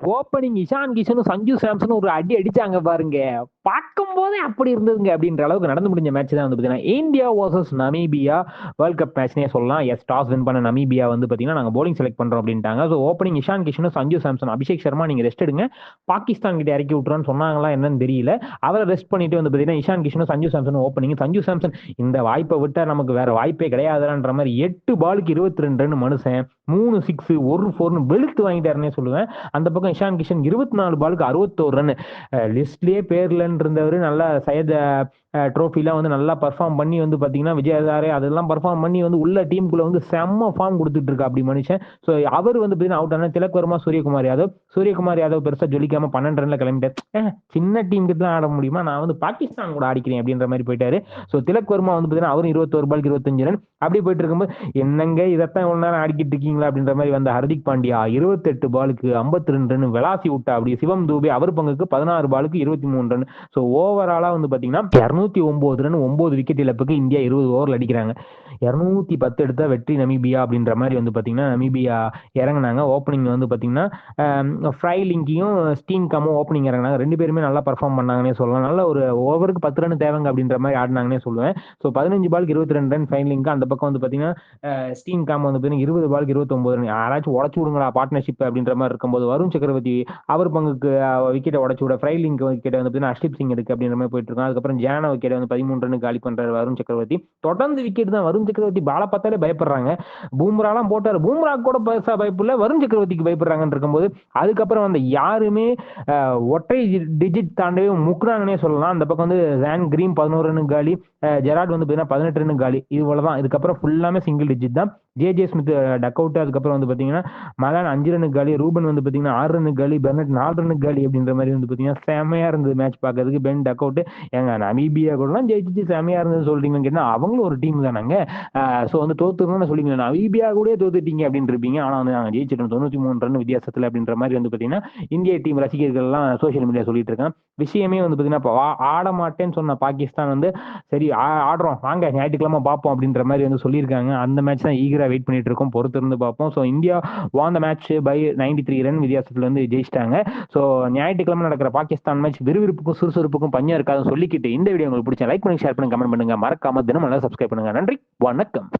Opening Ishan கிஷனும் சஞ்சு சாம்சனும் ஒரு அடி அடிச்சாங்க பாருங்க. பார்க்கும்போதே அப்படி இருந்ததுங்க அப்படின்ற அளவுக்கு நடந்து முடிஞ்ச மேட்ச் தான் வந்து பார்த்தீங்கன்னா India versus Namibia world cup மேட்ச்னே சொல்லலாம். எஸ், டாஸ் வின் பண்ண நமீபியா வந்து பார்த்தீங்கன்னா நாங்கள் போலிங் செலக்ட் பண்ணுறோம் அப்படின்ட்டாங்க. ஸோ ஓப்பனிங் இஷான் கிஷனும் சஞ்சு சாம்சன், அபிஷேக் சர்மா நீங்கள் ரெஸ்ட் எடுங்க, பாகிஸ்தான் கிட்ட இறக்கி விட்டுறோன்னு சொன்னாங்களா என்னன்னு தெரியல. அவரை ரெஸ்ட் பண்ணிட்டு வந்து பார்த்தீங்கன்னா இஷான் கிஷனும் சஞ்சு சாம்சன் ஓப்பனிங். சஞ்சு சாம்சன் இந்த வாய்ப்பை விட்டா நமக்கு வேற வாய்ப்பே கிடையாதுன்ற மாதிரி 8 பாலுக்கு 22 ரன் மனுஷன், 3 சிக்ஸ் 1 4 வெளுத்து வாங்கிட்டாருன்னே சொல்லுவேன். அந்த பக்கம் இஷான் கிஷன் 24 பாலுக்கு 61 ரன். லிஸ்ட்லயே பேர்லன்னு இருந்தவர் நல்லா சையத் ட்ரோஃபிலாம் வந்து நல்லா பர்ஃபார்ம் பண்ணி வந்து பார்த்தீங்கன்னா விஜயதாரே அதெல்லாம் பர்ஃபார்ம் பண்ணி வந்து உள்ள டீமுக்குள்ள வந்து செம்ம ஃபார்ம் கொடுத்துட்டு இருக்கா அப்படி மனுஷன். ஸோ அவர் வந்து பார்த்தீங்கன்னா அவுட் ஆனால் திலக் வர்மா, சூரியகுமார் யாதவ் பெருசாக ஜொலிக்காம 12 ரன்ல கிளம்பிட்டார். சின்ன டீம் கிட்ட ஆட முடியுமா, நான் வந்து பாகிஸ்தான் கூட ஆடிக்கிறேன் அப்படின்ற மாதிரி போயிட்டாரு. ஸோ திலக் வர்மா வந்து பார்த்தீங்கன்னா அவரும் 21 பாலுக்கு 25 ரன் அப்படி போயிட்டு இருக்கும்போது என்னங்க இதைத்தான் இவ்வளவு நேரம் ஆடிக்கிட்டு இருக்கீங்களா அப்படின்ற மாதிரி வந்த ஹர்திக் பாண்டியா 28 பாலுக்கு 52 ரன் விளாசி விட்டா. அப்படி சிவம் தூபே அவர் பங்குக்கு 16 பாலுக்கு 23 ரன். ஸோ ஓவராலா வந்து பாத்தீங்கன்னா 209 ரன் 9 விக்கெட் இழப்புக்கு இந்தியா 20 ஓவர்ல அடிக்கிறாங்க. 210 எடுத்தா வெற்றி நமீபியா அப்படின்ற மாதிரி வந்து பாத்தீங்கன்னா நமீபியா இறங்கினாங்க. ஓப்பனிங் வந்து பாத்தீங்கன்னா ஃப்ரைலிங்கையும் ஸ்டீன் காமும் ஓப்பனிங் இறங்கினாங்க. ரெண்டு பேருமே நல்லா பர்ஃபார்ம் பண்ணாங்கன்னே சொல்லலாம். நல்ல ஒரு ஓவருக்கு 10 ரன் தேவைங்க அப்படின்ற மாதிரி ஆடினாங்கன்னே சொல்லுவேன். ஸோ 15 பாலுக்கு 22 ரன் ஃப்ரைலிங்க்கு. அந்த பக்கம் வந்து பாத்தீங்கன்னா ஸ்டீன் காம் வந்து பாத்தீங்கன்னா 20 பாலுக்கு 29 ரன். யாராச்சும் உடச்சு விடுங்களா பார்ட்னர்ஷிப் அப்படின்ற மாதிரி இருக்கும்போது வருண் சக்கரவர்த்தி அவர் பங்குக்கு விக்கெட்டை உடச்சு விட, ஃப்ரைலிங்க் விக்கெட்டை வந்து பாத்தீங்கன்னா அஷ்டிப் சிங் எடுக்கு அப்படின்ற மாதிரி போயிட்டு இருக்கும். அதுக்கப்புறம் ஜானா விக்கெட்டை வந்து 13 ரன் காலி பண்றாரு வருண் சக்கரவர்த்தி. தொடர்ந்து விக்கெட் தான். வருண் சக்கரவர்த்தி பால பார்த்தாலே பயப்படுறாங்க. பூம்ராலாம் போட்டாரு, பூம்ரா கூட பெருசா பயப்படல, வருண் சக்கரவர்த்திக்கு பயப்படுறாங்கன்னு இருக்கும்போது அதுக்கப்புறம் வந்து யாருமே ஒற்றை டிஜிட் தாண்டவே முக்குறாங்கன்னே சொல்லலாம். அந்த பக்கம் வந்து ஜான் கிரீன் 11 ரன் காலி, ஜெராட் வந்து பாத்தீங்கன்னா 18 ரன் காலி. இது போலதான். இதுக்கப்புறம் ஃபுல்லாமே சிங்கிள் டிஜிட் தான். J Smit duck out. அதுக்கப்புறம் வந்து பாத்தீங்கன்னா மலான் 5 ரன் காலி, ரூபன் வந்து பாத்தீங்கன்னா 6 ரன் காலி, பெர்னட் 4 ரன் காலி அப்படின்ற மாதிரி வந்து பாத்தீங்கன்னா செமையா இருந்தது மேட்ச் பார்க்கறதுக்கு. Ben duck out. எங்க நமீபியா கூட ஜெயிச்சு செமையா இருந்தது சொல்றீங்கன்னு கேட்டா அவங்களும் ஒரு டீம் தானாங்க. ஸோ வந்து தோத்துருன்னு சொல்லிங்க, நமீபியா கூட தோத்துட்டீங்க அப்படின்னு இருப்பீங்க. ஆனா வந்து நாங்க ஜெயிச்சிட்டோம் 93 ரன் வித்தியாசத்துல அப்படின்ற மாதிரி வந்து பாத்தீங்கன்னா இந்திய டீம் ரசிகர்கள் எல்லாம் சோசியல் மீடியா சொல்லிட்டு இருக்காங்க. விஷயமே வந்து பாத்தீங்கன்னா ஆட மாட்டேன்னு சொன்ன பாகிஸ்தான் வந்து சரி ஆடுறோம் வாங்க ஞாயிற்றுக்கிழமை பார்ப்போம் அப்படின்ற மாதிரி வந்து சொல்லியிருக்காங்க. அந்த மேட்ச் தான் ஈகரா வெயிட் பண்ணிட்டு இருக்கோம், பொறுத்து இருந்து பார்ப்போம். So India won the match by 93 run வித்தியாசத்துல வந்து ஜெயிச்சிட்டாங்க. ஸோ ஞாயிற்றுக்கிழமை நடக்கிற பாகிஸ்தான் மேட்ச் விறுவிறுப்புக்கும் சுறுசுறுப்புக்கும் பஞ்சம் இருக்காதுன்னு சொல்லிக்கிட்டு இந்த வீடியோ உங்களுக்கு பிடிச்ச லைக் பண்ணுங்க, ஷேர் பண்ணுங்க, கமெண்ட் பண்ணுங்க, மறக்காம தினம் நல்லா சப்ஸ்கிரைப் பண்ணுங்க. நன்றி, வணக்கம்.